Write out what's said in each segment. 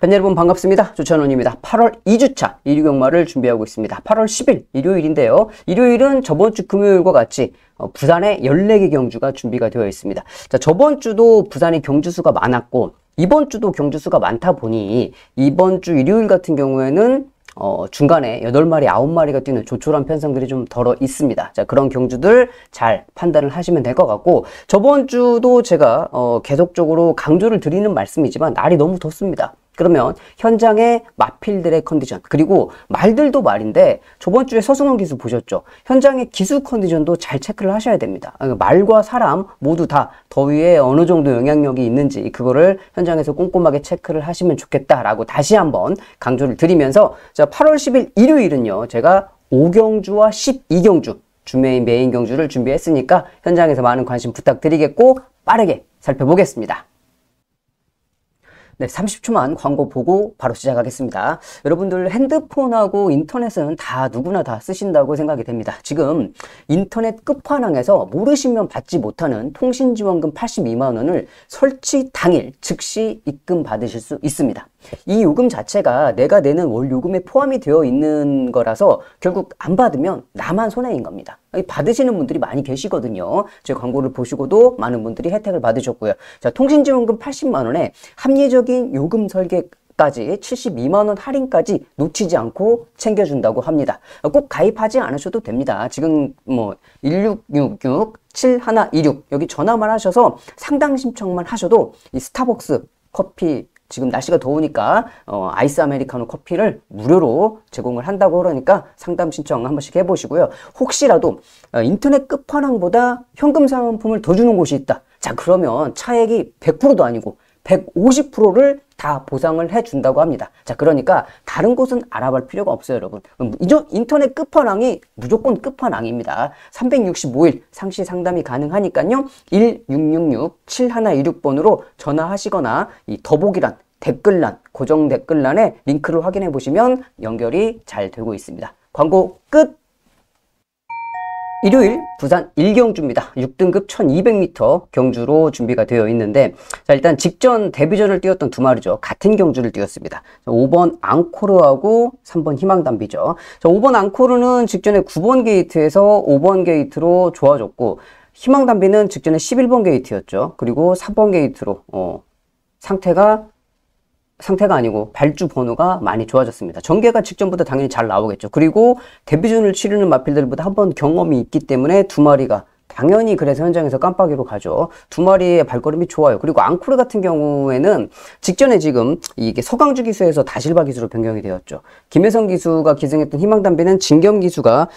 팬 여러분 반갑습니다. 조찬원입니다. 8월 2주차 일요 경마를 준비하고 있습니다. 8월 10일 일요일인데요. 일요일은 저번 주 금요일과 같이 부산에 14개 경주가 준비가 되어 있습니다. 자, 저번 주도 부산에 경주수가 많았고 이번 주도 경주수가 많다 보니 이번 주 일요일 같은 경우에는 중간에 8마리, 9마리가 뛰는 조촐한 편성들이 좀 덜어 있습니다. 자, 그런 경주들 잘 판단을 하시면 될 것 같고, 저번 주도 제가 계속적으로 강조를 드리는 말씀이지만 날이 너무 덥습니다. 그러면 현장의 마필들의 컨디션, 그리고 말들도 말인데 저번 주에 서승원 기수 보셨죠? 현장의 기수 컨디션도 잘 체크를 하셔야 됩니다. 말과 사람 모두 다 더위에 어느 정도 영향력이 있는지 그거를 현장에서 꼼꼼하게 체크를 하시면 좋겠다라고 다시 한번 강조를 드리면서, 자, 8월 10일 일요일은요, 제가 5경주와 12경주 메인 경주를 준비했으니까 현장에서 많은 관심 부탁드리겠고 빠르게 살펴보겠습니다. 네, 30초만 광고 보고 바로 시작하겠습니다. 여러분들 핸드폰하고 인터넷은 다 누구나 다 쓰신다고 생각이 됩니다. 지금 인터넷 끝판왕에서 모르시면 받지 못하는 통신지원금 82만 원을 설치 당일 즉시 입금 받으실 수 있습니다. 이 요금 자체가 내가 내는 월 요금에 포함이 되어 있는 거라서 결국 안 받으면 나만 손해인 겁니다. 받으시는 분들이 많이 계시거든요. 제 광고를 보시고도 많은 분들이 혜택을 받으셨고요. 자, 통신지원금 80만 원에 합리적인 요금 설계까지 72만 원 할인까지 놓치지 않고 챙겨준다고 합니다. 꼭 가입하지 않으셔도 됩니다. 지금 1666-7126 여기 전화만 하셔서 상담 신청만 하셔도 이 스타벅스 커피, 지금 날씨가 더우니까 아이스 아메리카노 커피를 무료로 제공을 한다고 그러니까 상담 신청 한 번씩 해보시고요. 혹시라도 인터넷 끝판왕보다 현금 상품을 더 주는 곳이 있다. 자, 그러면 차액이 100%도 아니고 150%를 다 보상을 해준다고 합니다. 자, 그러니까 다른 곳은 알아볼 필요가 없어요, 여러분. 인터넷 끝판왕이 무조건 끝판왕입니다. 365일 상시 상담이 가능하니까요. 1666-7126번으로 전화하시거나 이 더보기란, 댓글란, 고정 댓글란에 링크를 확인해 보시면 연결이 잘 되고 있습니다. 광고 끝! 일요일 부산 1경주입니다. 6등급 1200m 경주로 준비가 되어 있는데, 자, 일단 직전 데뷔전을 뛰었던 두 마리죠. 같은 경주를 뛰었습니다. 자, 5번 앙코르하고 3번 희망담비죠. 자, 5번 앙코르는 직전에 9번 게이트에서 5번 게이트로 좋아졌고, 희망담비는 직전에 11번 게이트였죠. 그리고 4번 게이트로 상태가 아니고 발주 번호가 많이 좋아졌습니다. 전개가 직전보다 당연히 잘 나오겠죠. 그리고 데뷔전을 치르는 마필들보다 한 번 경험이 있기 때문에 두 마리가 당연히 그래서 현장에서 깜빡이로 가죠. 두 마리의 발걸음이 좋아요. 그리고 앙코르 같은 경우에는 직전에 지금 이게 서강주 기수에서 다실바 기수로 변경이 되었죠. 김혜성 기수가 기승했던 희망담비는 진겸 기수가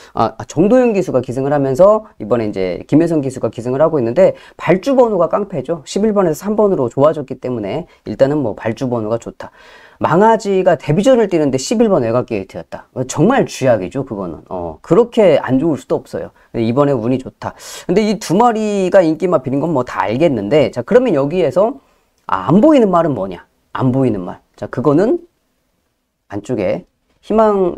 정도현 기수가 기승을 하면서 이번에 이제 김혜성 기수가 기승을 하고 있는데, 발주 번호가 깡패죠. 11번에서 3번으로 좋아졌기 때문에 일단은 뭐 발주 번호가 좋다. 망아지가 데뷔전을 뛰는데 11번 외곽 게이트였다. 정말 쥐약이죠, 그거는. 그렇게 안 좋을 수도 없어요. 이번에 운이 좋다. 근데 이 두 마리가 인기 마필인 건 뭐 다 알겠는데, 자, 그러면 여기에서 안 보이는 말은 뭐냐? 안 보이는 말. 자, 그거는 안쪽에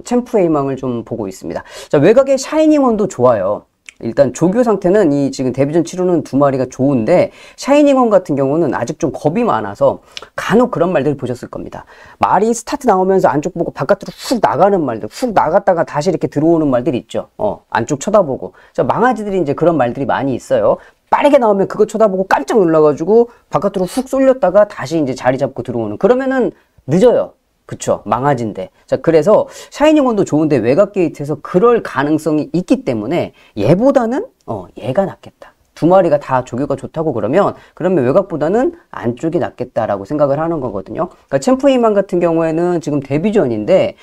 챔프의 희망을 좀 보고 있습니다. 자, 외곽의 샤이닝원도 좋아요. 일단 조교 상태는 이 지금 데뷔전 치르는 두 마리가 좋은데, 샤이닝원 같은 경우는 아직 좀 겁이 많아서 간혹 그런 말들 보셨을 겁니다. 말이 스타트 나오면서 안쪽 보고 바깥으로 훅 나가는 말들, 훅 나갔다가 다시 이렇게 들어오는 말들이 있죠. 안쪽 쳐다보고. 자, 망아지들이 이제 그런 말들이 많이 있어요. 빠르게 나오면 그거 쳐다보고 깜짝 놀라가지고 바깥으로 훅 쏠렸다가 다시 이제 자리 잡고 들어오는. 그러면은 늦어요. 그쵸, 망아지인데. 자, 그래서 샤이닝원도 좋은데 외곽 게이트에서 그럴 가능성이 있기 때문에 얘보다는 얘가 낫겠다. 두 마리가 다 조교가 좋다고 그러면 외곽보다는 안쪽이 낫겠다라고 생각을 하는 거거든요. 그러니까 챔프이만 같은 경우에는 지금 데뷔전인데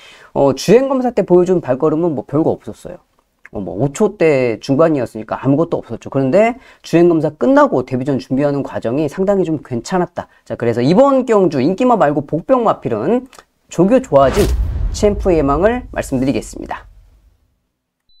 주행검사 때 보여준 발걸음은 뭐 별거 없었어요. 뭐 5초대 중반이었으니까 아무것도 없었죠. 그런데 주행검사 끝나고 데뷔전 준비하는 과정이 상당히 좀 괜찮았다. 자, 그래서 이번 경주 인기마 말고 복병 마필은 조교 좋아진 챔프의 예망을 말씀드리겠습니다.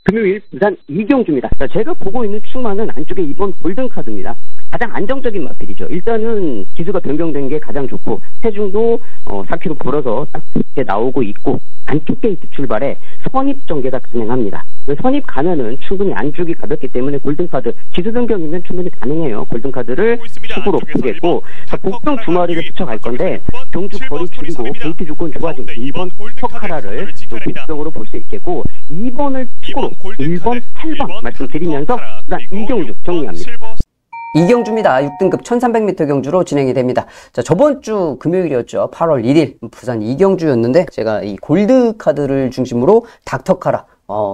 금요일 부산 2경주입니다. 자, 제가 보고 있는 충마는 안쪽에 이번 골든카드입니다. 가장 안정적인 마필이죠. 일단은 기수가 변경된 게 가장 좋고, 체중도 4kg 벌어서 딱 좋게 나오고 있고, 안쪽 게이트 출발에 선입 전개가 가능합니다. 선입 가면은 충분히 안쪽이 가볍기 때문에 골든카드 기수 변경이면 충분히 가능해요. 골든카드를 축으로 보겠고 복병 두 마리를 붙여갈 건데 경주 거리 줄이고 게이트 조건 좋아진 2번 터카라를 복병으로 볼 수 있겠고 2번을 축으로 1번, 8번 말씀드리면서 그다음 이경주 정리합니다. 이경주입니다. 6등급 1300m 경주로 진행이 됩니다. 자, 저번 주 금요일이었죠. 8월 1일 부산 이경주였는데 제가 이 골드 카드를 중심으로 닥터카라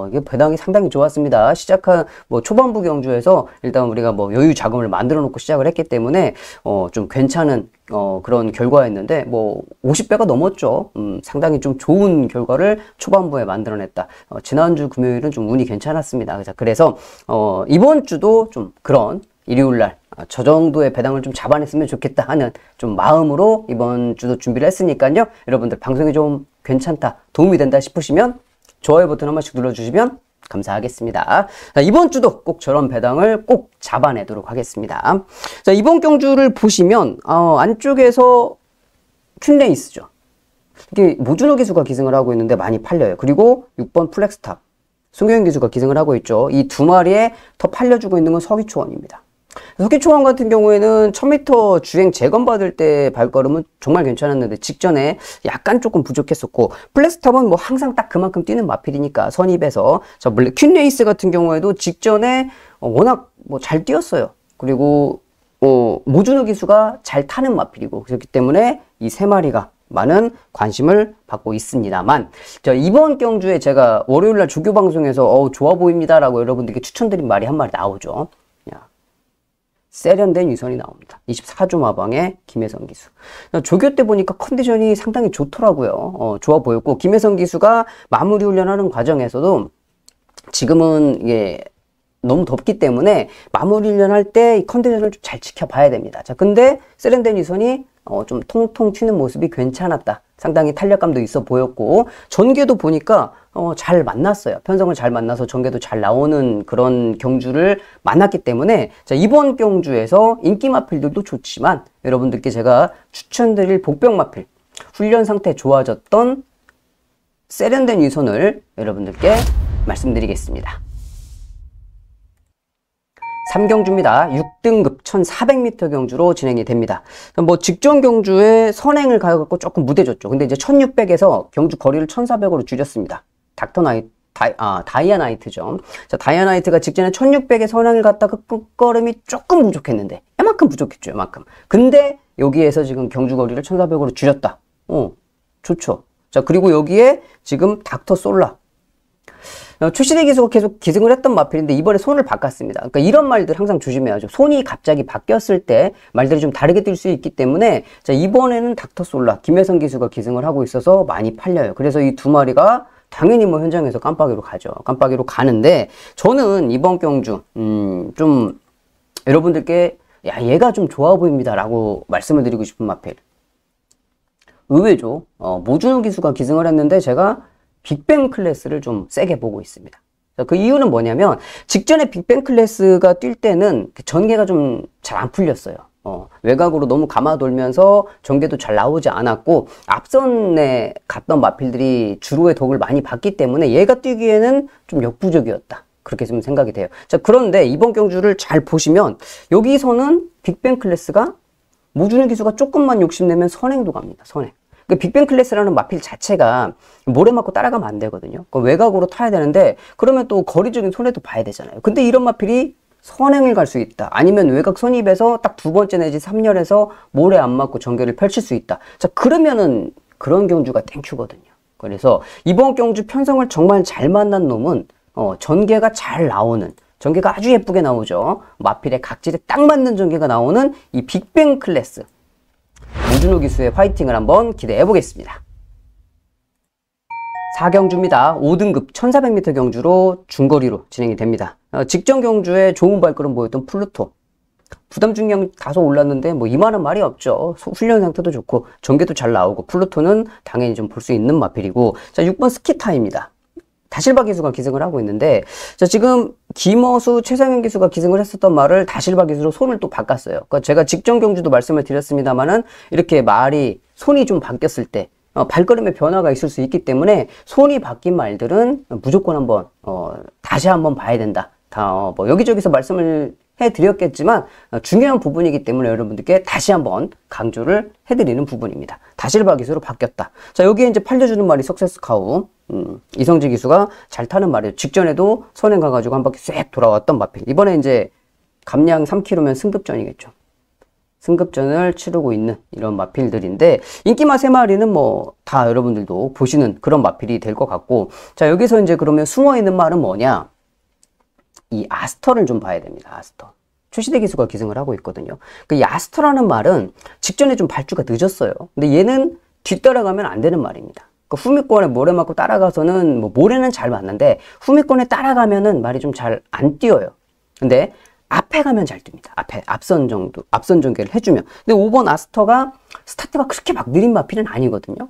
이게 배당이 상당히 좋았습니다. 시작한 초반부 경주에서 일단 우리가 여유 자금을 만들어 놓고 시작을 했기 때문에 좀 괜찮은 그런 결과였는데 50배가 넘었죠. 상당히 좀 좋은 결과를 초반부에 만들어냈다. 지난주 금요일은 좀 운이 괜찮았습니다. 그래서 이번 주도 좀 그런 일요일날 저 정도의 배당을 좀 잡아냈으면 좋겠다 하는 좀 마음으로 이번 주도 준비를 했으니까요. 여러분들 방송이 좀 괜찮다, 도움이 된다 싶으시면 좋아요 버튼 한 번씩 눌러주시면 감사하겠습니다. 자, 이번 주도 꼭 저런 배당을 꼭 잡아내도록 하겠습니다. 자, 이번 경주를 보시면 안쪽에서 퀸레이스죠. 이게 모준호 기수가 기승을 하고 있는데 많이 팔려요. 그리고 6번 플렉스탑 송경현 기수가 기승을 하고 있죠. 이 두 마리에 더 팔려주고 있는 건 서귀초원입니다. 서귀초원 같은 경우에는 1000m 주행 재검받을 때 발걸음은 정말 괜찮았는데 직전에 약간 조금 부족했었고 플렉스탑은 항상 딱 그만큼 뛰는 마필이니까 선입에서 퀸레이스 같은 경우에도 직전에 워낙 잘 뛰었어요. 그리고 모준호 기수가 잘 타는 마필이고 그렇기 때문에 이 세 마리가 많은 관심을 받고 있습니다만 이번 경주에 제가 월요일날 조교 방송에서 좋아 보입니다 라고 여러분들께 추천드린 말이 한 마리 나오죠. 세련된 유선이 나옵니다. 24조 마방의 김혜성 기수. 조교 때 보니까 컨디션이 상당히 좋더라고요. 좋아 보였고 김혜성 기수가 마무리 훈련하는 과정에서도 지금은 이게 너무 덥기 때문에 마무리 훈련할 때 이 컨디션을 좀 잘 지켜봐야 됩니다. 자, 근데 세련된 유선이 좀 통통 튀는 모습이 괜찮았다. 상당히 탄력감도 있어 보였고 전개도 보니까 잘 만났어요. 편성을 잘 만나서 전개도 잘 나오는 그런 경주를 만났기 때문에 자, 이번 경주에서 인기 마필들도 좋지만 여러분들께 제가 추천드릴 복병 마필 훈련 상태 좋아졌던 세련된 유선을 여러분들께 말씀드리겠습니다. 3경주입니다. 6등급 1400m 경주로 진행이 됩니다. 직전 경주에 선행을 가갖고 조금 무뎌졌죠. 근데 이제 1600에서 경주 거리를 1400으로 줄였습니다. 다이아나이트죠. 자, 다이아나이트가 직전에 1600에 선행을 갔다가 끝걸음이 조금 부족했는데, 이만큼 부족했죠, 이만큼. 근데 여기에서 지금 경주 거리를 1400으로 줄였다. 좋죠. 자, 그리고 여기에 지금 닥터 솔라. 출시대 기수가 계속 기승을 했던 마필인데 이번에 손을 바꿨습니다. 그러니까 이런 말들 항상 조심해야죠. 손이 갑자기 바뀌었을 때 말들이 좀 다르게 뛸 수 있기 때문에 자, 이번에는 닥터 솔라 김혜성 기수가 기승을 하고 있어서 많이 팔려요. 그래서 이 두 마리가 당연히 현장에서 깜빡이로 가죠. 깜빡이로 가는데 저는 이번 경주 좀 여러분들께 얘가 좀 좋아 보입니다 라고 말씀을 드리고 싶은 마필 의외죠. 모준호 기수가 기승을 했는데 제가 빅뱅 클래스를 좀 세게 보고 있습니다. 그 이유는 뭐냐면 직전에 빅뱅 클래스가 뛸 때는 전개가 좀 잘 안 풀렸어요. 외곽으로 너무 감아 돌면서 전개도 잘 나오지 않았고 앞선에 갔던 마필들이 주로의 덕을 많이 받기 때문에 얘가 뛰기에는 좀 역부족이었다. 그렇게 좀 생각이 돼요. 자, 그런데 이번 경주를 잘 보시면 여기서는 빅뱅 클래스가 모준호 기수가 조금만 욕심내면 선행도 갑니다. 선행. 빅뱅 클래스라는 마필 자체가 모래 맞고 따라가면 안 되거든요. 외곽으로 타야 되는데 그러면 또 거리적인 손해도 봐야 되잖아요. 근데 이런 마필이 선행을 갈 수 있다. 아니면 외곽 선입에서 딱 두 번째 내지 3열에서 모래 안 맞고 전개를 펼칠 수 있다. 자, 그러면은 그런 경주가 땡큐거든요. 그래서 이번 경주 편성을 정말 잘 만난 놈은 전개가 잘 나오는 전개가 아주 예쁘게 나오죠. 마필의 각질에 딱 맞는 전개가 나오는 이 빅뱅 클래스 모준호 기수의 화이팅을 한번 기대해 보겠습니다. 4경주입니다. 5등급 1400m 경주로 중거리로 진행이 됩니다. 직전 경주에 좋은 발걸음 보였던 플루토. 부담 중량 다소 올랐는데 이만한 말이 없죠. 훈련 상태도 좋고 전개도 잘 나오고 플루토는 당연히 좀 볼 수 있는 마필이고 자 6번 스키타입니다. 다실바 기수가 기승을 하고 있는데 자 지금 김어수 최상현 기수가 기승을 했었던 말을 다실바 기수로 손을 또 바꿨어요. 그러니까 제가 직전 경주도 말씀을 드렸습니다만은 이렇게 말이 손이 좀 바뀌었을 때 발걸음에 변화가 있을 수 있기 때문에 손이 바뀐 말들은 무조건 한번 다시 한번 봐야 된다. 뭐 여기저기서 말씀을 해드렸겠지만 중요한 부분이기 때문에 여러분들께 다시 한번 강조를 해드리는 부분입니다. 다실바 기수로 바뀌었다. 자, 여기에 이제 팔려주는 말이 석세스 카우. 이성재 기수가 잘 타는 말이에요. 직전에도 선행 가가지고 한 바퀴 쏵 돌아왔던 마필. 이번에 이제 감량 3km면 승급전이겠죠. 승급전을 치르고 있는 이런 마필들인데, 인기마 3마리는 뭐 다 여러분들도 보시는 그런 마필이 될 것 같고, 자, 여기서 이제 그러면 숨어 있는 말은 뭐냐? 이 아스터를 좀 봐야 됩니다. 아스터. 출시대 기수가 기승을 하고 있거든요. 이 아스터라는 말은 직전에 좀 발주가 늦었어요. 근데 얘는 뒤따라가면 안 되는 말입니다. 후미권에 모래 맞고 따라가서는 뭐 모래는 잘 맞는데 후미권에 따라가면은 말이 좀 잘 안 뛰어요. 근데 앞에 가면 잘 뜹니다. 앞에 앞선 전개를 해주면. 근데 5번 아스터가 스타트가 그렇게 막 느린 마필은 아니거든요.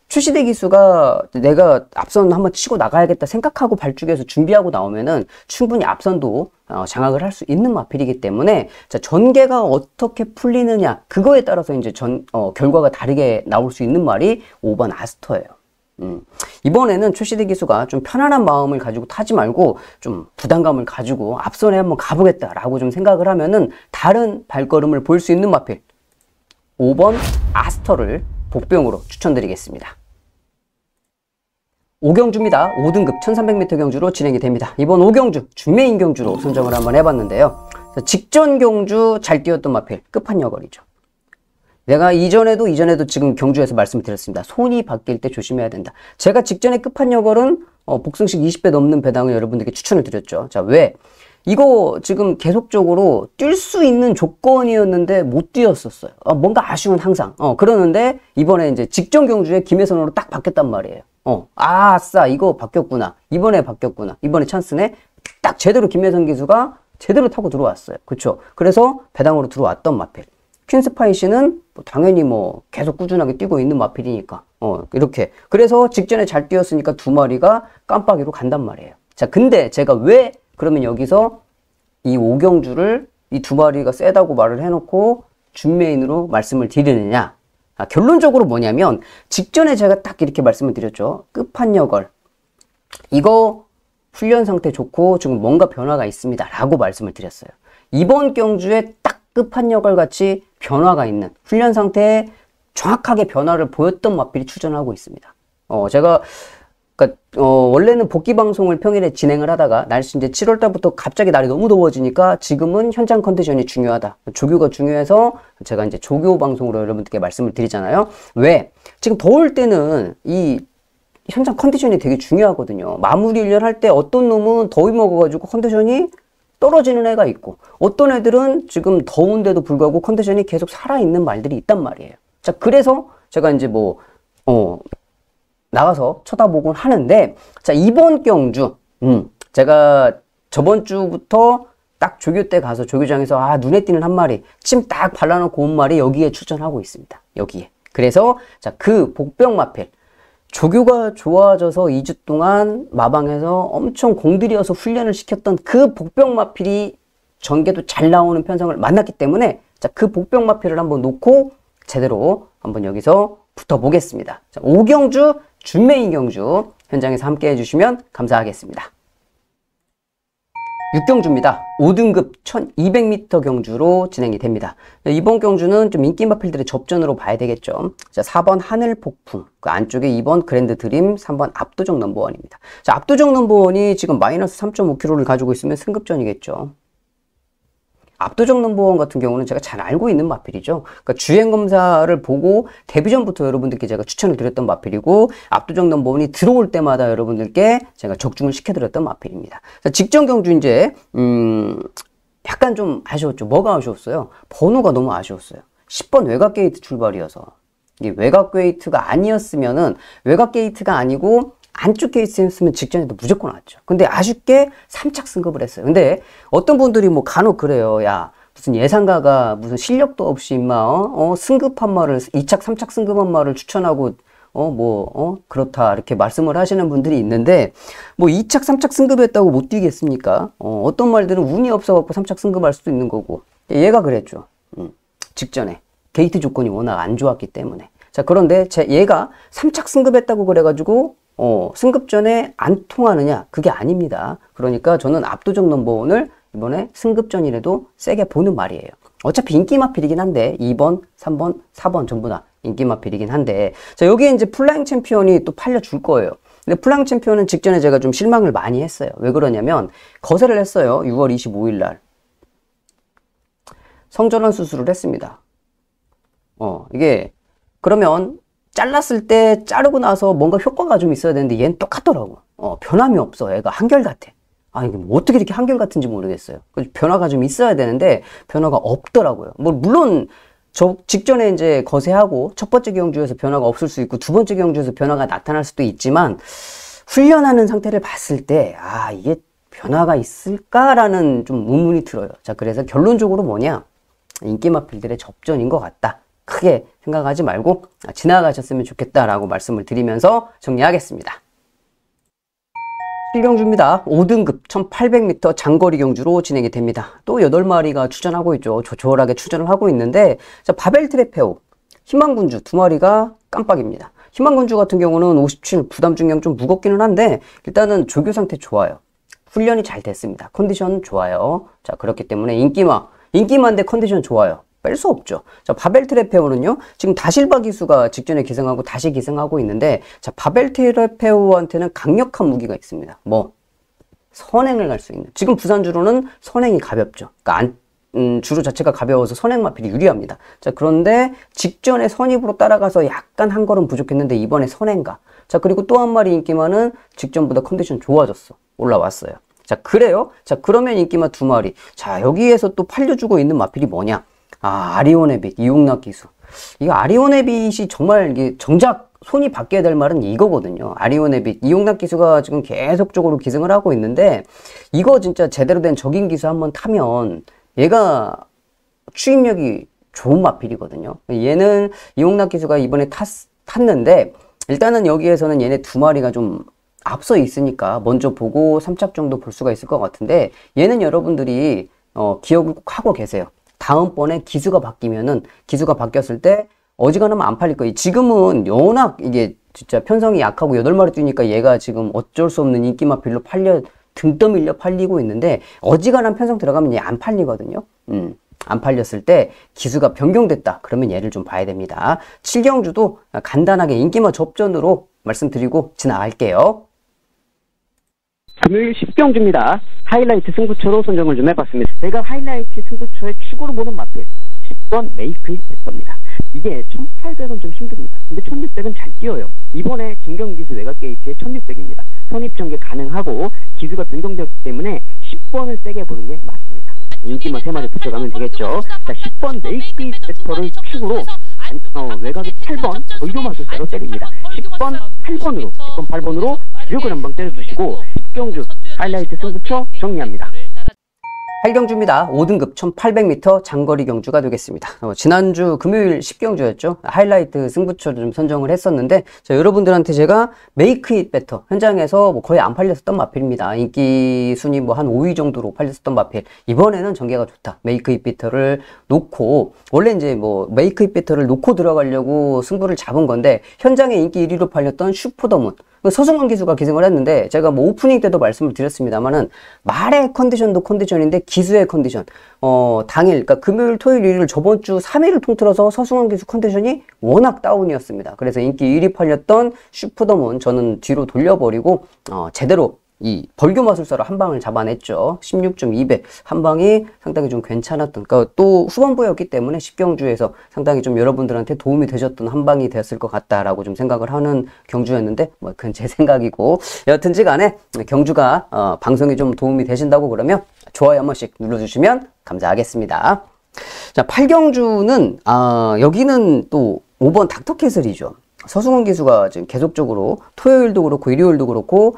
출시대 기수가 내가 앞선 한번 치고 나가야겠다 생각하고 발주기에서 준비하고 나오면은 충분히 앞선도 장악을 할 수 있는 마필이기 때문에, 자, 전개가 어떻게 풀리느냐 그거에 따라서 이제 결과가 다르게 나올 수 있는 말이 5번 아스터예요. 이번에는 출시대 기수가 좀 편안한 마음을 가지고 타지 말고 좀 부담감을 가지고 앞선에 한번 가보겠다라고 좀 생각을 하면은 다른 발걸음을 볼 수 있는 마필 5번 아스터를 복병으로 추천드리겠습니다. 5경주입니다. 5등급 1300m 경주로 진행이 됩니다. 이번 5경주 준메인 경주로 선정을 한번 해봤는데요. 직전 경주 잘 뛰었던 마필 끝판여걸이죠. 내가 이전에도 지금 경주에서 말씀을 드렸습니다. 손이 바뀔 때 조심해야 된다. 제가 직전에 끝판여걸은 복승식 20배 넘는 배당을 여러분들께 추천을 드렸죠. 자, 왜? 이거 지금 계속적으로 뛸 수 있는 조건이었는데 못 뛰었었어요. 뭔가 아쉬운 항상. 그러는데 이번에 이제 직전 경주에 김혜선으로 딱 바뀌었단 말이에요. 아싸, 이거 바뀌었구나. 이번에 바뀌었구나. 이번에 찬스네. 딱 제대로 김혜선 기수가 제대로 타고 들어왔어요. 그쵸? 그래서 배당으로 들어왔던 마필. 퀸스파이시는 당연히 뭐 계속 꾸준하게 뛰고 있는 마필이니까 이렇게. 그래서 직전에 잘 뛰었으니까 두 마리가 깜빡이로 간단 말이에요. 자, 근데 제가 왜 그러면 여기서 이 5경주를 이 두 마리가 세다고 말을 해놓고 준메인으로 말씀을 드리느냐? 결론적으로 뭐냐면 직전에 제가 딱 이렇게 말씀을 드렸죠. 끝판여걸 이거 훈련 상태 좋고 지금 뭔가 변화가 있습니다 라고 말씀을 드렸어요. 이번 경주에 딱 끝판여걸 같이 변화가 있는 훈련 상태에 정확하게 변화를 보였던 마필이 출전하고 있습니다. 제가 원래는 복귀 방송을 평일에 진행을 하다가 날씨 이제 7월 달부터 갑자기 날이 너무 더워지니까 지금은 현장 컨디션이 중요하다. 조교가 중요해서 제가 이제 조교 방송으로 여러분들께 말씀을 드리잖아요. 왜? 지금 더울 때는 이 현장 컨디션이 되게 중요하거든요. 마무리 훈련할 때 어떤 놈은 더위 먹어가지고 컨디션이 떨어지는 애가 있고 어떤 애들은 지금 더운데도 불구하고 컨디션이 계속 살아있는 말들이 있단 말이에요. 자, 그래서 제가 이제 나가서 쳐다보곤 하는데, 자, 이번 경주, 제가 저번 주부터 딱 조교 때 가서 조교장에서 눈에 띄는 한 마리, 침 딱 발라놓고 온 말이 여기에 출전하고 있습니다. 여기에. 그래서, 자, 그 복병 마필. 조교가 좋아져서 2주 동안 마방에서 엄청 공들여서 훈련을 시켰던 그 복병 마필이 전개도 잘 나오는 편성을 만났기 때문에, 자, 그 복병 마필을 한번 놓고 제대로 한번 여기서 붙어보겠습니다. 자, 5경주 준메인 경주 현장에서 함께 해주시면 감사하겠습니다. 6경주입니다. 5등급 1200m 경주로 진행이 됩니다. 이번 경주는 좀 인기 마필들의 접전으로 봐야 되겠죠. 자, 4번 하늘 폭풍, 그 안쪽에 2번 그랜드 드림, 3번 압도적 넘버원입니다. 자, 압도적 넘버원이 지금 마이너스 3.5kg를 가지고 있으면 승급전이겠죠. 압도적 넘버원 같은 경우는 제가 잘 알고 있는 마필이죠. 그러니까 주행검사를 보고 데뷔 전부터 여러분들께 제가 추천을 드렸던 마필이고, 압도적 넘버원이 들어올 때마다 여러분들께 제가 적중을 시켜드렸던 마필입니다. 자, 직전 경주 이제 약간 좀 아쉬웠죠. 뭐가 아쉬웠어요? 번호가 너무 아쉬웠어요. 10번 외곽 게이트 출발이어서. 이게 외곽 게이트가 아니었으면은, 외곽 게이트가 아니고 안쪽 케이스였으면 직전에도 무조건 왔죠. 근데 아쉽게 3착 승급을 했어요. 근데 어떤 분들이 간혹 그래요. 야, 무슨 예상가가 무슨 실력도 없이 승급한 말을 2착, 3착 승급한 말을 추천하고 그렇다 이렇게 말씀을 하시는 분들이 있는데, 2착, 3착 승급했다고 못 뛰겠습니까? 어떤 말들은 운이 없어갖고 3착 승급할 수도 있는 거고. 얘가 그랬죠. 직전에 게이트 조건이 워낙 안 좋았기 때문에. 자, 그런데 얘가 3착 승급했다고 그래가지고 승급 전에 안 통하느냐? 그게 아닙니다. 그러니까 저는 압도적 넘버원을 이번에 승급 전이라도 세게 보는 말이에요. 어차피 인기 마필이긴 한데 2번, 3번, 4번 전부 다 인기 마필이긴 한데, 자, 여기에 이제 플라잉 챔피언이 또 팔려줄 거예요. 근데 플라잉 챔피언은 직전에 제가 좀 실망을 많이 했어요. 왜 그러냐면 거세를 했어요. 6월 25일 날 성전환 수술을 했습니다. 이게 그러면 잘랐을 때 자르고 나서 뭔가 효과가 좀 있어야 되는데 얘는 똑같더라고. 변함이 없어. 얘가 한결같아. 아, 이게 뭐 어떻게 이렇게 한결같은지 모르겠어요. 변화가 좀 있어야 되는데 변화가 없더라고요. 뭐 물론 저 직전에 이제 거세하고 첫 번째 경주에서 변화가 없을 수 있고 두 번째 경주에서 변화가 나타날 수도 있지만, 훈련하는 상태를 봤을 때 이게 변화가 있을까라는 좀 의문이 들어요. 자, 그래서 결론적으로 뭐냐, 인기 마필들의 접전인 것 같다. 크게 생각하지 말고 지나가셨으면 좋겠다라고 말씀을 드리면서 정리하겠습니다. 7경주입니다. 5등급 1800m 장거리 경주로 진행이 됩니다. 또 8마리가 출전하고 있죠. 조촐하게 출전을 하고 있는데, 자, 바벨 트레페오, 희망군주 2마리가 깜빡입니다. 희망군주 같은 경우는 57 부담 중량 좀 무겁기는 한데 일단은 조교 상태 좋아요. 훈련이 잘 됐습니다. 컨디션 좋아요. 자, 그렇기 때문에 인기만데 컨디션 좋아요. 뺄 수 없죠. 자, 바벨 트레페오는요, 지금 다실바 기수가 직전에 기승하고 다시 기승하고 있는데, 자, 바벨 트레페오한테는 강력한 무기가 있습니다. 선행을 갈 수 있는. 지금 부산주로는 선행이 가볍죠. 그러니까 주로 자체가 가벼워서 선행 마필이 유리합니다. 자, 그런데 직전에 선입으로 따라가서 약간 한 걸음 부족했는데 이번에 선행가. 자, 그리고 또 한 마리 인기만은 직전보다 컨디션 좋아졌어. 올라왔어요. 자, 그래요? 자, 그러면 인기만 2마리. 자, 여기에서 또 팔려주고 있는 마필이 뭐냐? 아리오네 빛, 이용락 기수. 이 아리오네 빛이 정말 이게 정작 손이 바뀌어야 될 말은 이거거든요. 아리오네 빛, 이용락 기수가 지금 계속적으로 기승을 하고 있는데, 이거 진짜 제대로 된 적인 기수 한번 타면 얘가 추임력이 좋은 마필이거든요. 얘는 이용락 기수가 이번에 탔는데, 일단은 여기에서는 얘네 2마리가 좀 앞서 있으니까 먼저 보고 3착 정도 볼 수가 있을 것 같은데, 얘는 여러분들이 기억을 꼭 하고 계세요. 다음번에 기수가 바뀌었을 때 어지간하면 안 팔릴 거예요. 지금은 워낙 이게 진짜 편성이 약하고 8마리 뛰니까 얘가 지금 어쩔 수 없는 인기 마필로 등 떠밀려 팔리고 있는데, 어지간한 편성 들어가면 얘 안 팔리거든요. 안 팔렸을 때 기수가 변경됐다. 그러면 얘를 좀 봐야 됩니다. 7경주도 간단하게 인기마 접전으로 말씀드리고 지나갈게요. 금요일 10경주입니다. 하이라이트 승부처로 선정을 좀 해봤습니다. 제가 하이라이트 승부처의 축으로 보는 마필 10번 메이크잇 베터입니다. 이게 1800은 좀 힘듭니다. 근데 1600은 잘 뛰어요. 이번에 진경기수 외곽 게이트에 1600입니다. 선입전개 가능하고 기수가 변동되었기 때문에 10번을 세게 보는 게 맞습니다. 인기만 3마리 붙여가면 되겠죠. 자, 10번 메이크잇 베터를 축으로 외곽에 8번 돌교마술사로 때립니다. 10번 8번으로 주력을 한방 때려주시고 10경주 하이라이트 승부처 정리합니다. 8경주입니다. 5등급 1800m 장거리 경주가 되겠습니다. 지난주 금요일 10경주였죠. 하이라이트 승부처를 좀 선정을 했었는데, 자, 여러분들한테 제가 메이크 잇 베터 현장에서 거의 안 팔렸었던 마필입니다. 인기 순위 한 5위 정도로 팔렸었던 마필. 이번에는 전개가 좋다. 메이크 잇 베터를 놓고, 원래 이제 메이크 잇 베터를 놓고 들어가려고 승부를 잡은 건데, 현장에 인기 1위로 팔렸던 슈퍼더문 서승환 기수가 기승을 했는데, 제가 오프닝 때도 말씀을 드렸습니다만은, 말의 컨디션도 컨디션인데 기수의 컨디션, 당일, 그러니까 금요일, 토요일, 일요일 저번 주 3일을 통틀어서 서승환 기수 컨디션이 워낙 다운이었습니다. 그래서 인기 1위 팔렸던 슈퍼더문 저는 뒤로 돌려버리고 제대로 이 벌교 마술사로 한 방을 잡아냈죠. 16.2배 한 방이 상당히 좀 괜찮았던, 그러니까 또 후반부였기 때문에 10경주에서 상당히 좀 여러분들한테 도움이 되셨던 한 방이 되었을 것 같다라고 좀 생각을 하는 경주였는데, 그건 제 생각이고, 여튼지 간에 경주가 방송에 좀 도움이 되신다고 그러면 좋아요 한 번씩 눌러주시면 감사하겠습니다. 자, 8경주는 여기는 또 5번 닥터캐슬이죠. 서승원 기수가 지금 계속적으로 토요일도 그렇고 일요일도 그렇고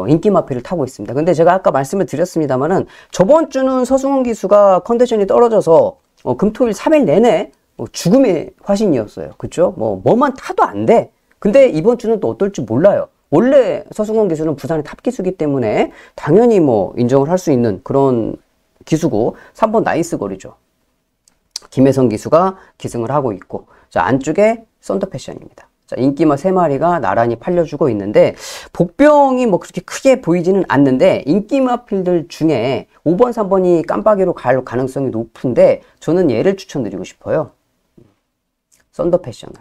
인기 마필을 타고 있습니다. 근데 제가 아까 말씀을 드렸습니다만은, 저번 주는 서승원 기수가 컨디션이 떨어져서 금토일 3일 내내 죽음의 화신이었어요. 그쵸? 뭐만 타도 안 돼. 근데 이번 주는 또 어떨지 몰라요. 원래 서승원 기수는 부산의 탑 기수기 때문에 당연히 인정을 할 수 있는 그런 기수고, 3번 나이스 거리죠. 김혜성 기수가 기승을 하고 있고, 자, 안쪽에 썬더패션입니다. 자, 인기마 3마리가 나란히 팔려주고 있는데, 복병이 뭐 그렇게 크게 보이지는 않는데, 인기마 필들 중에 5번, 3번이 깜빡이로 갈 가능성이 높은데, 저는 얘를 추천드리고 싶어요. 썬더패션을.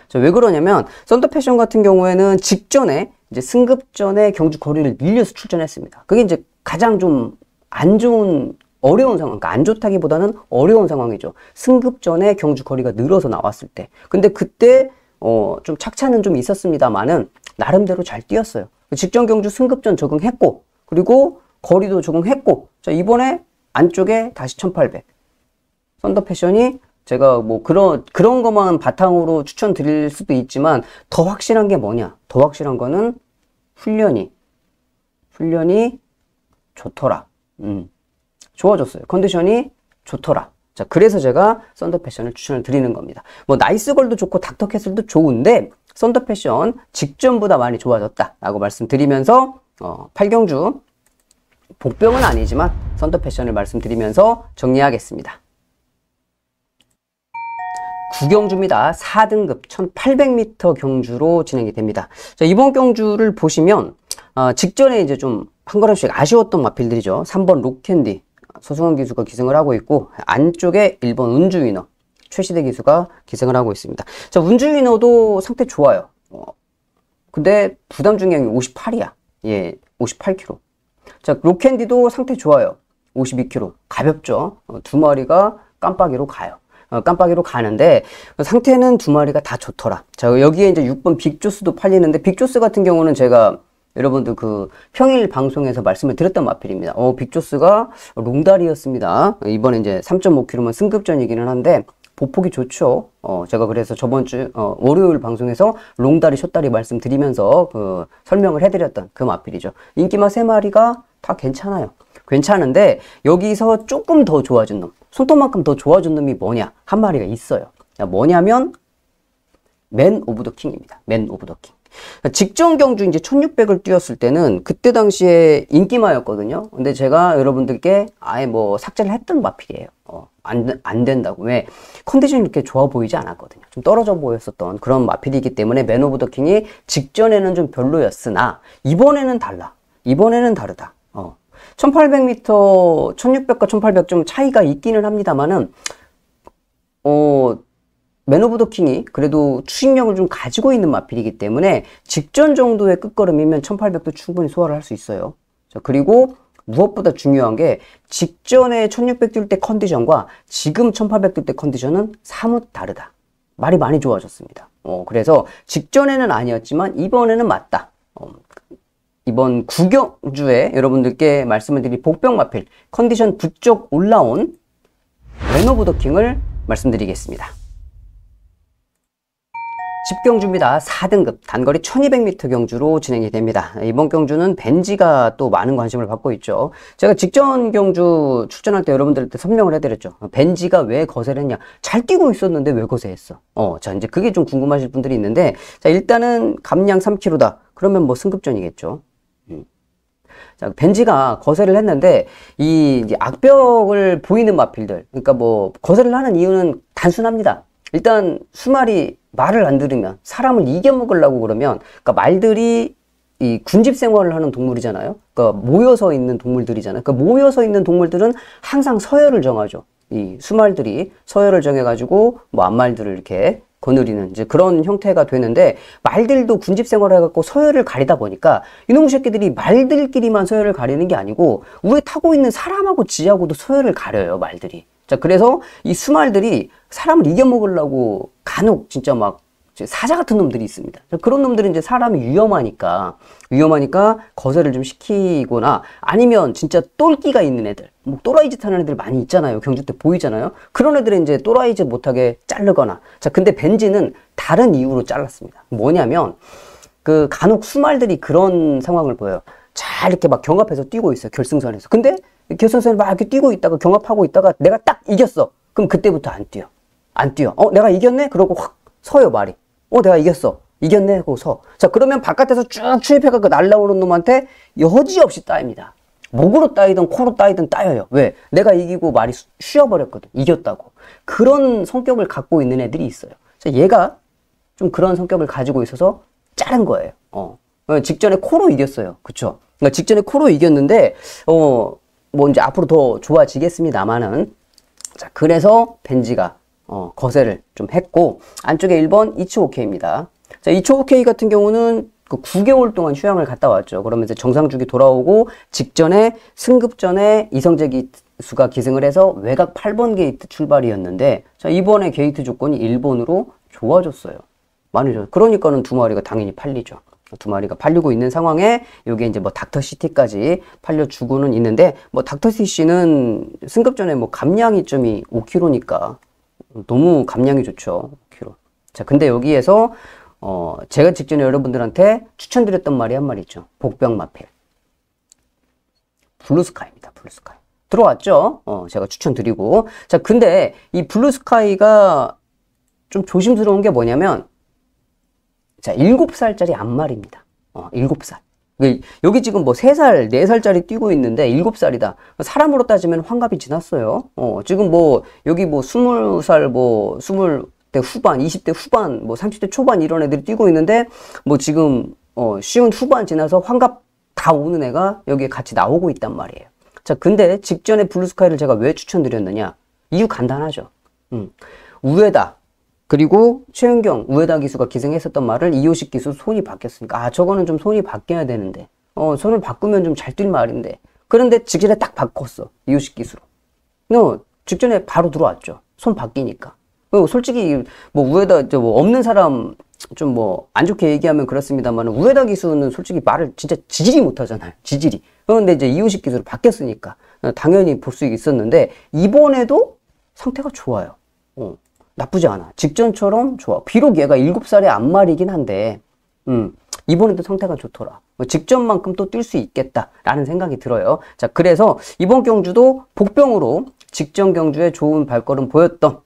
자, 왜 그러냐면, 썬더패션 같은 경우에는 직전에, 이제 승급 전에 경주 거리를 밀려서 출전했습니다. 그게 이제 가장 좀 안 좋은, 어려운 상황, 그러니까 안 좋다기보다는 어려운 상황이죠. 승급 전에 경주 거리가 늘어서 나왔을 때. 근데 그때, 좀 착차는 좀 있었습니다만은, 나름대로 잘 뛰었어요. 직전 경주 승급전 적응했고, 그리고 거리도 적응했고, 자, 이번에 안쪽에 다시 1800. 썬더패션이 제가 뭐 그런 것만 바탕으로 추천드릴 수도 있지만, 더 확실한 게 뭐냐? 더 확실한 거는 훈련이 좋더라. 좋아졌어요. 컨디션이 좋더라. 자, 그래서 제가 썬더패션을 추천을 드리는 겁니다. 뭐 나이스걸도 좋고 닥터캐슬도 좋은데 썬더패션 직전보다 많이 좋아졌다 라고 말씀드리면서 8경주 복병은 아니지만 썬더패션을 말씀드리면서 정리하겠습니다. 9경주입니다. 4등급 1800m 경주로 진행이 됩니다. 자, 이번 경주를 보시면 직전에 이제 좀 한 걸음씩 아쉬웠던 마필들이죠. 3번 록캔디 서승원 기수가 기승을 하고 있고, 안쪽에 1번 운주위너 최시대 기수가 기승을 하고 있습니다. 자, 운주위너도 상태 좋아요. 근데 부담 중량이 58이야. 예, 58kg. 자, 록캔디도 상태 좋아요. 52kg. 가볍죠. 두 마리가 깜빡이로 가요. 깜빡이로 가는데 상태는 두 마리가 다 좋더라. 자, 여기에 이제 6번 빅조스도 팔리는데, 빅조스 같은 경우는 제가 여러분들 그 평일 방송에서 말씀을 드렸던 마필입니다. 빅조스가 롱다리였습니다. 이번에 이제 3.5kg만 승급전이기는 한데 보폭이 좋죠. 제가 그래서 저번 주 월요일 방송에서 롱다리 숏다리 말씀드리면서 그 설명을 해드렸던 그 마필이죠. 인기마 3마리가 다 괜찮아요. 괜찮은데 여기서 조금 더 좋아진 놈, 손톱만큼 더 좋아진 놈이 뭐냐? 한 마리가 있어요. 뭐냐면 맨 오브 더 킹입니다. 맨 오브 더 킹. 직전 경주 이제 1600을 뛰었을 때는 그때 당시에 인기마였거든요. 근데 제가 여러분들께 아예 뭐 삭제를 했던 마필이에요. 안 된다고. 왜? 컨디션이 이렇게 좋아 보이지 않았거든요. 좀 떨어져 보였었던 그런 마필이기 때문에 맨 오브 더 킹이 직전에는 좀 별로였으나 이번에는 달라. 이번에는 다르다. 1800m, 1600과 1800 좀 차이가 있기는 합니다만은 맨 오브 더 킹이 그래도 추진력을 좀 가지고 있는 마필이기 때문에 직전 정도의 끝걸음이면 1800도 충분히 소화를 할 수 있어요. 자, 그리고 무엇보다 중요한 게 직전에 1600 뛸 때 컨디션과 지금 1800 뛸 때 컨디션은 사뭇 다르다. 말이 많이 좋아졌습니다. 그래서 직전에는 아니었지만 이번에는 맞다. 이번 9경주에 여러분들께 말씀을 드릴 복병 마필 컨디션 부쩍 올라온 맨 오브 더 킹을 말씀드리겠습니다. 10경주입니다. 4등급 단거리 1200m 경주로 진행이 됩니다. 이번 경주는 벤지가 또 많은 관심을 받고 있죠. 제가 직전 경주 출전할 때 여러분들한테 설명을 해드렸죠. 벤지가 왜 거세했냐? 잘 뛰고 있었는데 왜 거세했어? 자, 이제 그게 좀 궁금하실 분들이 있는데, 자, 일단은 감량 3kg다. 그러면 뭐 승급전이겠죠. 자, 벤지가 거세를 했는데 이 악벽을 보이는 마필들, 그러니까 뭐 거세를 하는 이유는 단순합니다. 일단 수말이 말을 안 들으면 사람을 이겨먹으려고 그러면, 그러니까 말들이 이 군집 생활을 하는 동물이잖아요. 그러니까 모여서 있는 동물들이잖아요. 그러니까 모여서 있는 동물들은 항상 서열을 정하죠. 이 수말들이 서열을 정해가지고 뭐 암말들을 이렇게 거느리는 이제 그런 형태가 되는데, 말들도 군집 생활을 해갖고 서열을 가리다 보니까 이놈의 새끼들이 말들끼리만 서열을 가리는 게 아니고 위에 타고 있는 사람하고 지하고도 서열을 가려요, 말들이. 자, 그래서 이 수말들이 사람을 이겨먹으려고 간혹 진짜 막 사자 같은 놈들이 있습니다. 그런 놈들은 이제 사람이 위험하니까 거세를 좀 시키거나, 아니면 진짜 똘끼가 있는 애들, 뭐 또라이 짓 하는 애들 많이 있잖아요. 경주 때 보이잖아요. 그런 애들은 이제 또라이 짓 못하게 자르거나. 자, 근데 벤지는 다른 이유로 잘랐습니다. 뭐냐면 그 간혹 수말들이 그런 상황을 보여요. 잘 이렇게 막 경합해서 뛰고 있어요, 결승선에서. 근데 결승선에 막 이렇게 뛰고 있다가 경합하고 있다가 내가 딱 이겼어. 그럼 그때부터 안 뛰어. 내가 이겼네? 그러고 확 서요, 말이. 내가 이겼어. 이겼네? 하고 서. 자, 그러면 바깥에서 쭉 추입해갖고 날라오는 놈한테 여지없이 따입니다. 목으로 따이든 코로 따이든 따여요. 왜? 내가 이기고 말이 쉬어버렸거든. 이겼다고. 그런 성격을 갖고 있는 애들이 있어요. 자, 얘가 좀 그런 성격을 가지고 있어서 자른 거예요. 직전에 코로 이겼어요. 그쵸? 그러니까 직전에 코로 이겼는데, 뭐 이제 앞으로 더 좋아지겠습니다만은. 자, 그래서 벤지가, 거세를 좀 했고, 안쪽에 1번 이츠오케이입니다. 자, 이츠오케이 같은 경우는 그 9개월 동안 휴양을 갔다 왔죠. 그러면서 정상주기 돌아오고, 직전에 승급 전에 이성재 기수가 기승을 해서 외곽 8번 게이트 출발이었는데, 자, 이번에 게이트 조건이 1번으로 좋아졌어요. 많이 좋아요. 그러니까는 두 마리가 당연히 팔리죠. 두 마리가 팔리고 있는 상황에 여기 이제 뭐 닥터시티까지 팔려주고는 있는데, 뭐 닥터시티는 승급 전에 뭐 감량이 점이 5kg니까 너무 감량이 좋죠. 5kg. 자, 근데 여기에서 제가 직전에 여러분들한테 추천드렸던 말이 한 마리 있죠. 복병 마필. 블루스카이입니다. 블루스카이. 들어왔죠? 제가 추천드리고. 자, 근데 이 블루스카이가 좀 조심스러운 게 뭐냐면, 자, 7살짜리 암말입니다. 7살. 여기 지금 뭐 3살, 4살짜리 뛰고 있는데 7살이다. 사람으로 따지면 환갑이 지났어요. 지금 뭐, 여기 뭐 20살, 뭐 20대 후반, 20대 후반, 뭐 30대 초반 이런 애들이 뛰고 있는데, 뭐 지금, 쉬운 후반 지나서 환갑 다 오는 애가 여기에 같이 나오고 있단 말이에요. 자, 근데 직전에 블루스카이를 제가 왜 추천드렸느냐? 이유 간단하죠. 우에다. 그리고 최은경, 우에다 기수가 기승했었던 말을 이호식 기수 손이 바뀌었으니까, 아, 저거는 좀 손이 바뀌어야 되는데, 손을 바꾸면 좀 잘 뛸 말인데. 그런데 직전에 딱 바꿨어. 이호식 기수로. 직전에 바로 들어왔죠. 손 바뀌니까. 솔직히, 뭐, 우에다, 뭐, 없는 사람, 좀 뭐, 안 좋게 얘기하면 그렇습니다만, 우에다 기수는 솔직히 말을 진짜 지질이 못하잖아요. 지질이. 그런데 이제 이호식 기수로 바뀌었으니까, 당연히 볼 수 있었는데, 이번에도 상태가 좋아요. 나쁘지 않아. 직전처럼 좋아. 비록 얘가 7살의 암말이긴 한데, 이번에도 상태가 좋더라. 직전만큼 또 뛸 수 있겠다라는 생각이 들어요. 자, 그래서 이번 경주도 복병으로 직전 경주에 좋은 발걸음 보였던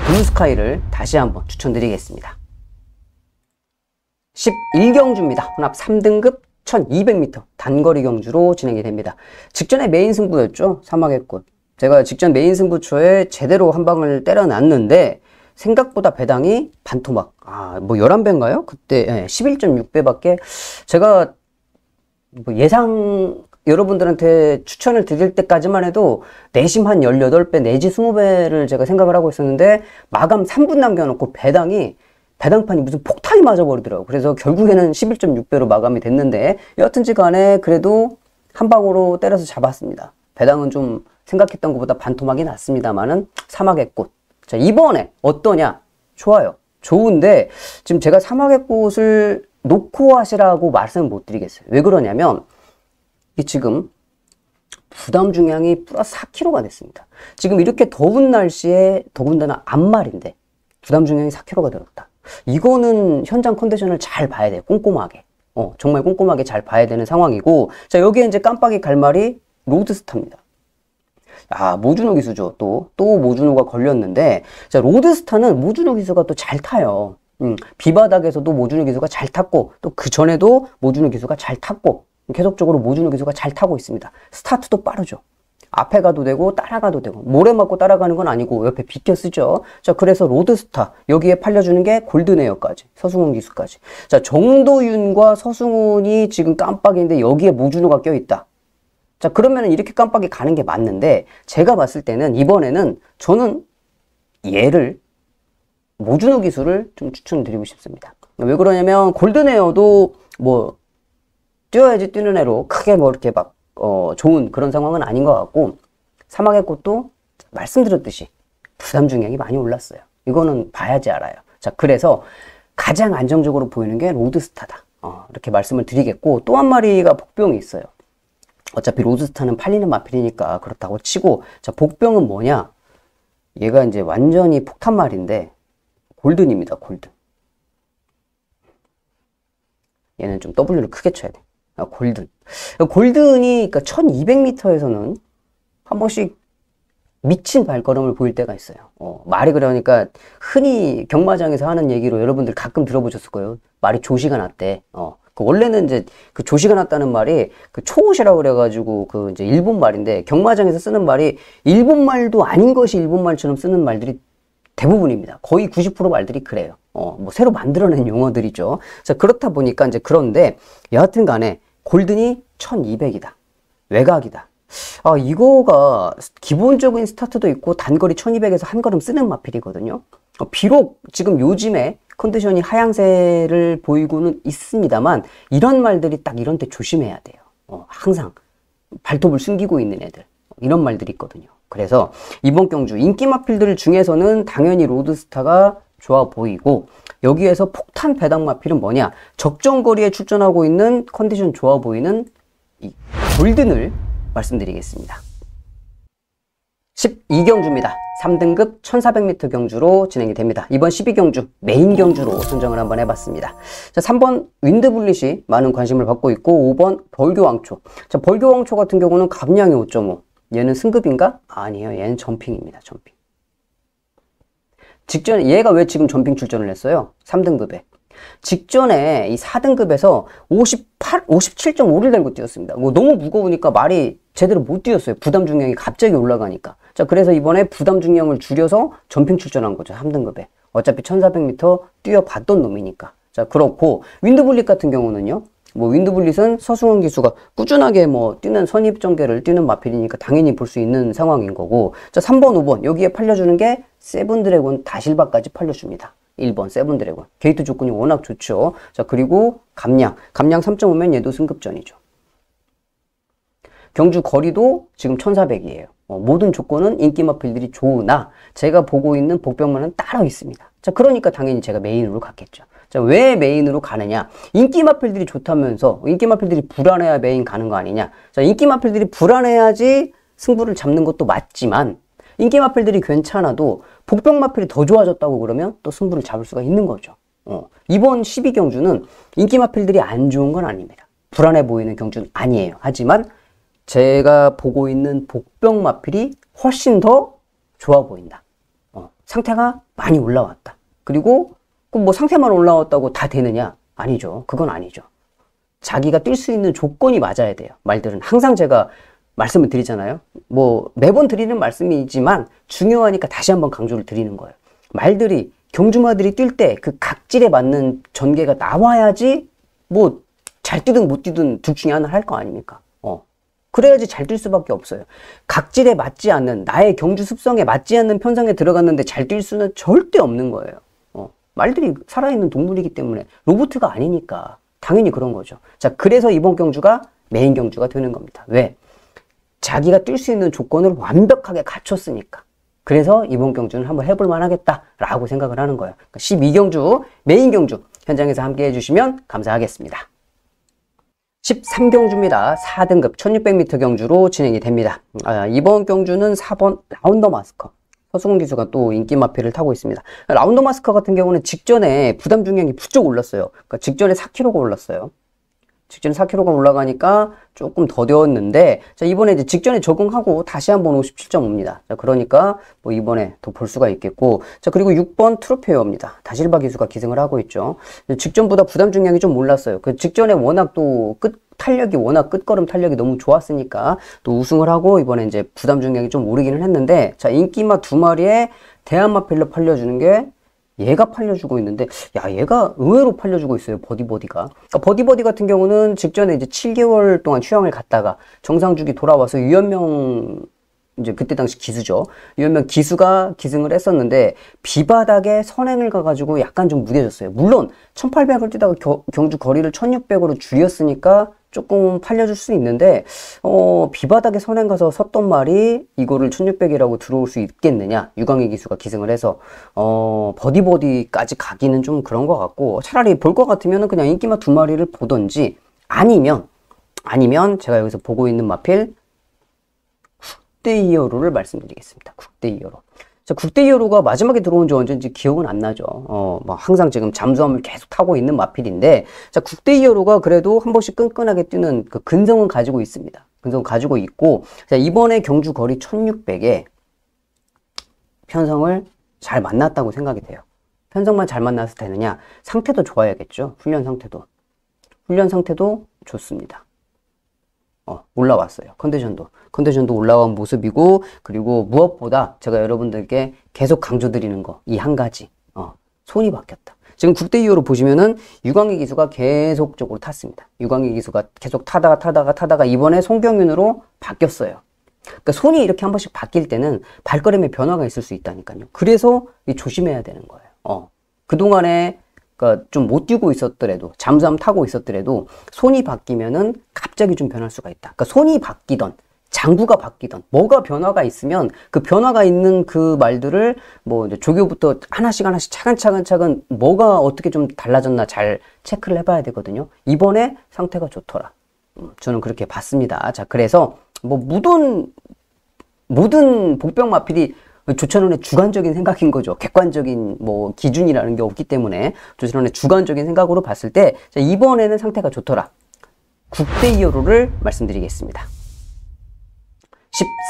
블루스카이를 다시 한번 추천드리겠습니다. 11경주입니다. 혼합 3등급 1200m 단거리 경주로 진행이 됩니다. 직전에 메인 승부였죠. 사막의 꽃. 제가 직전 메인 승부처에 제대로 한 방을 때려놨는데 생각보다 배당이 반토막. 뭐 11배인가요? 그때 11.6배밖에 제가 뭐 예상 여러분들한테 추천을 드릴 때까지만 해도 내심 한 18배 내지 20배를 제가 생각을 하고 있었는데 마감 3분 남겨놓고 배당판이 무슨 폭탄이 맞아버리더라고요. 그래서 결국에는 11.6배로 마감이 됐는데 여하튼지 간에 그래도 한 방으로 때려서 잡았습니다. 배당은 좀 생각했던 것보다 반토막이 났습니다만은 사막의 꽃. 자, 이번에 어떠냐? 좋아요. 좋은데 지금 제가 사막의 꽃을 놓고 하시라고 말씀을 못 드리겠어요. 왜 그러냐면 이 지금 부담 중량이 플러스 4kg가 됐습니다. 지금 이렇게 더운 날씨에 더군다나 암말인데 부담 중량이 4kg가 들었다. 이거는 현장 컨디션을 잘 봐야 돼요. 꼼꼼하게. 정말 꼼꼼하게 잘 봐야 되는 상황이고, 자, 여기에 이제 깜빡이 갈 말이 로드스타입니다. 모준호 기수죠. 또 모준호가 걸렸는데, 자, 로드스타는 모준호 기수가 또 잘 타요. 비바닥에서도 모준호 기수가 잘 탔고, 또 그 전에도 모준호 기수가 잘 탔고, 계속적으로 모준호 기수가 잘 타고 있습니다. 스타트도 빠르죠. 앞에 가도 되고, 따라가도 되고, 모래 맞고 따라가는 건 아니고, 옆에 비껴 쓰죠. 자, 그래서 로드스타. 여기에 팔려주는 게 골드에어까지. 서승훈 기수까지. 자, 정도윤과 서승훈이 지금 깜빡인데, 여기에 모준호가 껴있다. 자, 그러면은 이렇게 깜빡이 가는 게 맞는데, 제가 봤을 때는 이번에는 저는 얘를, 모준호 기수를 좀 추천드리고 싶습니다. 왜 그러냐면, 골든에어도 뭐, 뛰어야지 뛰는 애로 크게 뭐 이렇게 막, 좋은 그런 상황은 아닌 것 같고, 사막의 꽃도 말씀드렸듯이 부담 중량이 많이 올랐어요. 이거는 봐야지 알아요. 자, 그래서 가장 안정적으로 보이는 게 로드스타다. 이렇게 말씀을 드리겠고, 또 한 마리가 복병이 있어요. 어차피 로드스타는 팔리는 마필이니까 그렇다고 치고, 자, 복병은 뭐냐? 얘가 이제 완전히 폭탄말인데 골든입니다. 골든. 얘는 좀 W를 크게 쳐야 돼. 골든. 골든이 그러니까 1200m에서는 한 번씩 미친 발걸음을 보일 때가 있어요. 말이 그러니까 흔히 경마장에서 하는 얘기로 여러분들 가끔 들어보셨을 거예요. 말이 조시가 났대. 원래는 이제 그 조시가 났다는 말이 그 초옷이라고 그래가지고 그 이제 일본 말인데 경마장에서 쓰는 말이 일본 말도 아닌 것이 일본 말처럼 쓰는 말들이 대부분입니다. 거의 90% 말들이 그래요. 뭐 새로 만들어낸 용어들이죠. 자, 그렇다 보니까 이제 그런데 여하튼 간에 골든이 1200이다. 외곽이다. 아, 이거가 기본적인 스타트도 있고 단거리 1200에서 한 걸음 쓰는 마필이거든요. 비록 지금 요즘에 컨디션이 하향세를 보이고는 있습니다만 이런 말들이 딱 이런 때 조심해야 돼요. 항상 발톱을 숨기고 있는 애들 이런 말들이 있거든요. 그래서 이번 경주 인기 마필들 중에서는 당연히 로드스타가 좋아 보이고 여기에서 폭탄 배당 마필은 뭐냐? 적정 거리에 출전하고 있는 컨디션 좋아 보이는 이 골든을 말씀드리겠습니다. 12경주입니다. 3등급 1400m 경주로 진행이 됩니다. 이번 12경주 메인 경주로 선정을 한번 해봤습니다. 자, 3번 윈드블릿이 많은 관심을 받고 있고 5번 벌교왕초. 자, 벌교왕초 같은 경우는 감량이 5.5. 얘는 승급인가? 아니에요. 얘는 점핑입니다. 점핑. 직전에 얘가 왜 지금 점핑 출전을 했어요? 3등급에. 직전에 이 4등급에서 57.5를 달고 뛰었습니다. 뭐 너무 무거우니까 말이 제대로 못 뛰었어요. 부담 중량이 갑자기 올라가니까. 자, 그래서 이번에 부담 중량을 줄여서 점핑 출전한 거죠. 3등급에. 어차피 1400m 뛰어봤던 놈이니까. 자, 그렇고 윈드블릿 같은 경우는요. 뭐 윈드블릿은 서승원 기수가 꾸준하게 뭐 뛰는 선입전개를 뛰는 마필이니까 당연히 볼 수 있는 상황인 거고. 자, 3번, 5번 여기에 팔려주는 게 세븐드래곤 다실바까지 팔려줍니다. 1번 세븐드래곤. 게이트 조건이 워낙 좋죠. 자, 그리고 감량 3.5면 얘도 승급전이죠. 경주 거리도 지금 1400이에요. 모든 조건은 인기 마필들이 좋으나 제가 보고 있는 복병만은 따로 있습니다. 자, 그러니까 당연히 제가 메인으로 갔겠죠. 자, 왜 메인으로 가느냐? 인기 마필들이 좋다면서 인기 마필들이 불안해야 메인 가는 거 아니냐? 자, 인기 마필들이 불안해야지 승부를 잡는 것도 맞지만 인기 마필들이 괜찮아도 복병 마필이 더 좋아졌다고 그러면 또 승부를 잡을 수가 있는 거죠. 이번 12경주는 인기 마필들이 안 좋은 건 아닙니다. 불안해 보이는 경주는 아니에요. 하지만 제가 보고 있는 복병 마필이 훨씬 더 좋아 보인다. 상태가 많이 올라왔다. 그리고 뭐 상태만 올라왔다고 다 되느냐? 아니죠. 그건 아니죠. 자기가 뛸 수 있는 조건이 맞아야 돼요. 말들은 항상 제가 말씀을 드리잖아요. 뭐 매번 드리는 말씀이지만 중요하니까 다시 한번 강조를 드리는 거예요. 말들이 경주마들이 뛸 때 그 각질에 맞는 전개가 나와야지 뭐 잘 뛰든 못 뛰든 둘 중에 하나 할 거 아닙니까? 그래야지 잘 뛸 수밖에 없어요. 각질에 맞지 않는 나의 경주 습성에 맞지 않는 편성에 들어갔는데 잘 뛸 수는 절대 없는 거예요. 말들이 살아있는 동물이기 때문에 로봇가 아니니까 당연히 그런 거죠. 자, 그래서 이번 경주가 메인 경주가 되는 겁니다. 왜? 자기가 뛸 수 있는 조건을 완벽하게 갖췄으니까. 그래서 이번 경주는 한번 해볼 만하겠다라고 생각을 하는 거예요. 그러니까 12경주 메인 경주 현장에서 함께 해주시면 감사하겠습니다. 13경주입니다. 4등급 1600m 경주로 진행이 됩니다. 이번 경주는 4번 라운더 마스커. 서승훈 기수가 또 인기 마필을 타고 있습니다. 라운더 마스커 같은 경우는 직전에 부담 중량이 부쩍 올랐어요. 그러니까 직전에 4kg가 올랐어요. 직전에 4kg가 올라가니까 조금 더뎌었는데, 자, 이번에 이제 직전에 적응하고 다시 한번 57.5입니다. 자, 그러니까 뭐 이번에 더 볼 수가 있겠고, 자, 그리고 6번 트로페어입니다. 다실바 기수가 기승을 하고 있죠. 직전보다 부담 중량이 좀 올랐어요. 그 직전에 워낙 또 끝걸음 탄력이 너무 좋았으니까 또 우승을 하고 이번에 이제 부담 중량이 좀 오르기는 했는데, 자, 인기마 두 마리에 대한마필로 팔려주는 게 얘가 팔려주고 있는데, 야, 얘가 의외로 팔려주고 있어요. 버디버디가. 그러니까 버디버디 같은 경우는 직전에 이제 7개월 동안 휴양을 갔다가 정상주기 돌아와서 유현명, 이제 그때 당시 기수죠. 유현명 기수가 기승을 했었는데, 비바닥에 선행을 가가지고 약간 좀 무뎌졌어요. 물론, 1800을 뛰다가 경주 거리를 1600으로 줄였으니까 조금 팔려줄 수 있는데, 비바닥에 선행 가서 섰던 말이 이거를 1600이라고 들어올 수 있겠느냐. 유광희 기수가 기승을 해서, 버디버디까지 가기는 좀 그런 것 같고, 차라리 볼 것 같으면 그냥 인기마 두 마리를 보던지, 아니면 제가 여기서 보고 있는 마필, 국대 히어로를 말씀드리겠습니다. 국대 히어로. 자, 국대 히어로가 마지막에 들어온 지 언제인지 기억은 안 나죠. 뭐 항상 지금 잠수함을 계속 타고 있는 마필인데, 자, 국대 히어로가 그래도 한 번씩 끈끈하게 뛰는 그 근성은 가지고 있습니다. 근성은 가지고 있고, 자, 이번에 경주 거리 1600에 편성을 잘 만났다고 생각이 돼요. 편성만 잘 만나서 되느냐? 상태도 좋아야겠죠. 훈련 상태도 좋습니다. 올라왔어요. 컨디션도 올라온 모습이고, 그리고 무엇보다 제가 여러분들께 계속 강조드리는 거, 이 한 가지, 손이 바뀌었다. 지금 국대 2호로 보시면은 유광희 기수가 계속적으로 탔습니다. 유광희 기수가 계속 타다가 이번에 송경윤으로 바뀌었어요. 그러니까 손이 이렇게 한 번씩 바뀔 때는 발걸음에 변화가 있을 수 있다니까요. 그래서 조심해야 되는 거예요. 그동안에 그러니까 좀 못 뛰고 있었더라도, 잠수함 타고 있었더라도 손이 바뀌면은 갑자기 좀 변할 수가 있다. 그러니까 손이 바뀌던, 장구가 바뀌던, 뭐가 변화가 있으면 그 변화가 있는 그 말들을 뭐 이제 조교부터 하나씩 차근차근 뭐가 어떻게 좀 달라졌나 잘 체크를 해봐야 되거든요. 이번에 상태가 좋더라. 저는 그렇게 봤습니다. 자, 그래서 뭐 모든 복병 마필이 조찬원의 주관적인 생각인 거죠. 객관적인 뭐 기준이라는 게 없기 때문에 조찬원의 주관적인 생각으로 봤을 때, 자, 이번에는 상태가 좋더라. 국대 2호로를 말씀드리겠습니다.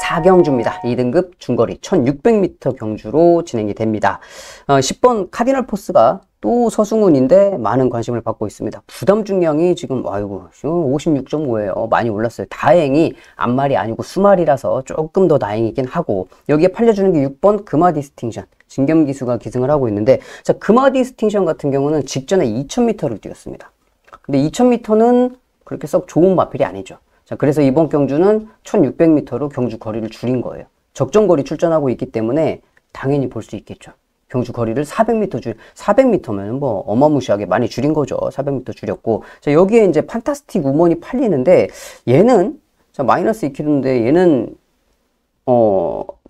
14경주입니다. 2등급 중거리 1600m 경주로 진행이 됩니다. 10번 카디널 포스가 또 서승훈인데 많은 관심을 받고 있습니다. 부담 중량이 지금 56.5예요. 많이 올랐어요. 다행히 앞말이 아니고 수말이라서 조금 더 다행이긴 하고, 여기에 팔려주는 게 6번 금화 디스팅션 진겸 기수가 기승을 하고 있는데, 자, 금화 디스팅션 같은 경우는 직전에 2000m를 뛰었습니다. 근데 2000m는 그렇게 썩 좋은 마필이 아니죠. 자, 그래서 이번 경주는 1600m로 경주 거리를 줄인 거예요. 적정거리 출전하고 있기 때문에 당연히 볼 수 있겠죠. 경주 거리를 400m면 뭐 어마무시하게 많이 줄인 거죠. 400m 줄였고. 자, 여기에 이제 판타스틱 우먼이 팔리는데, 얘는, 자, 마이너스 2kg인데 얘는,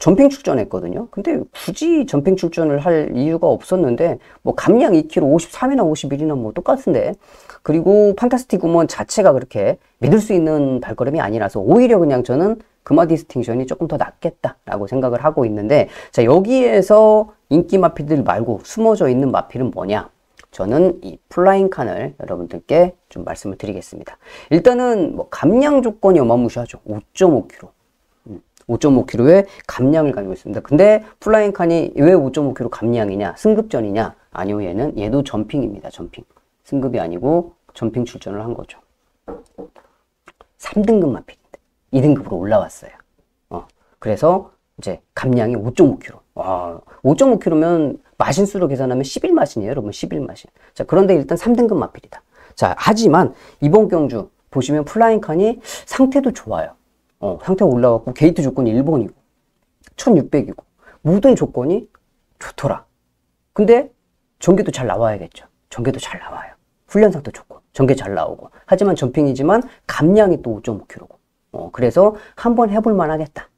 점핑 출전했거든요. 근데 굳이 점핑 출전을 할 이유가 없었는데, 뭐 감량 2kg 53이나 51이나 뭐 똑같은데, 그리고 판타스틱 우먼 자체가 그렇게 믿을 수 있는 발걸음이 아니라서 오히려 그냥 저는 금화 디스팅션이 조금 더 낫겠다라고 생각을 하고 있는데, 자, 여기에서 인기 마필들 말고 숨어져 있는 마필은 뭐냐? 저는 이 플라잉 칸을 여러분들께 좀 말씀을 드리겠습니다. 일단은 뭐 감량 조건이 어마무시하죠. 5.5kg. 5.5kg의 감량을 가지고 있습니다. 근데 플라잉 칸이 왜 5.5kg 감량이냐? 승급전이냐? 아니요, 얘도 점핑입니다. 점핑. 승급이 아니고 점핑 출전을 한 거죠. 3등급 마필인데 2등급으로 올라왔어요. 그래서 이제 감량이 5.5kg. 와, 5.5kg면 마신수로 계산하면 11마신이에요, 여러분. 11마신. 자, 그런데 일단 3등급 마필이다. 자, 하지만 이번 경주 보시면 플라잉 칸이 상태도 좋아요. 상태가 올라왔고, 게이트 조건이 1번이고, 1600이고, 모든 조건이 좋더라. 근데 전개도 잘 나와야겠죠. 전개도 잘 나와요. 훈련상도 좋고, 전개 잘 나오고. 하지만 점핑이지만 감량이 또 5.5kg고. 그래서 한번 해볼 만하겠다.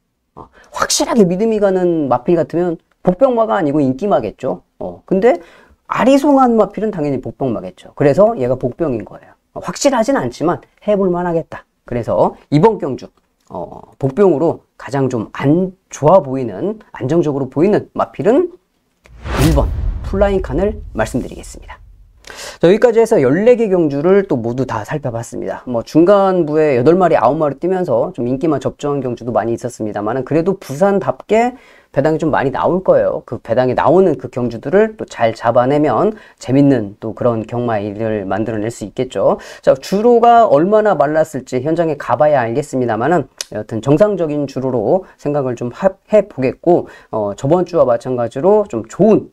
확실하게 믿음이 가는 마필 같으면 복병마가 아니고 인기마겠죠. 근데 아리송한 마필은 당연히 복병마겠죠. 그래서 얘가 복병인 거예요. 확실하진 않지만 해볼 만하겠다. 그래서 이번 경주 복병으로 가장 좀 안 좋아 보이는, 안정적으로 보이는 마필은 1번 플라잉 칸을 말씀드리겠습니다. 자, 여기까지 해서 14개 경주를 또 모두 다 살펴봤습니다. 뭐 중간부에 8마리, 9마리 뛰면서 좀 인기만 접전한 경주도 많이 있었습니다만, 그래도 부산답게 배당이 좀 많이 나올 거예요. 그 배당에 나오는 그 경주들을 또 잘 잡아내면 재밌는 또 그런 경마일을 만들어낼 수 있겠죠. 자, 주로가 얼마나 말랐을지 현장에 가봐야 알겠습니다만은, 여하튼 정상적인 주로로 생각을 좀 해보겠고, 저번 주와 마찬가지로 좀 좋은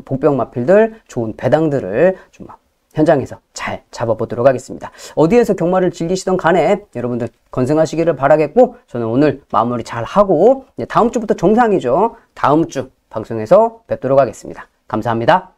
복병 마필들, 좋은 배당들을 좀 현장에서 잘 잡아보도록 하겠습니다. 어디에서 경마를 즐기시던 간에 여러분들 건승하시기를 바라겠고, 저는 오늘 마무리 잘 하고 다음 주부터 정상이죠. 다음 주 방송에서 뵙도록 하겠습니다. 감사합니다.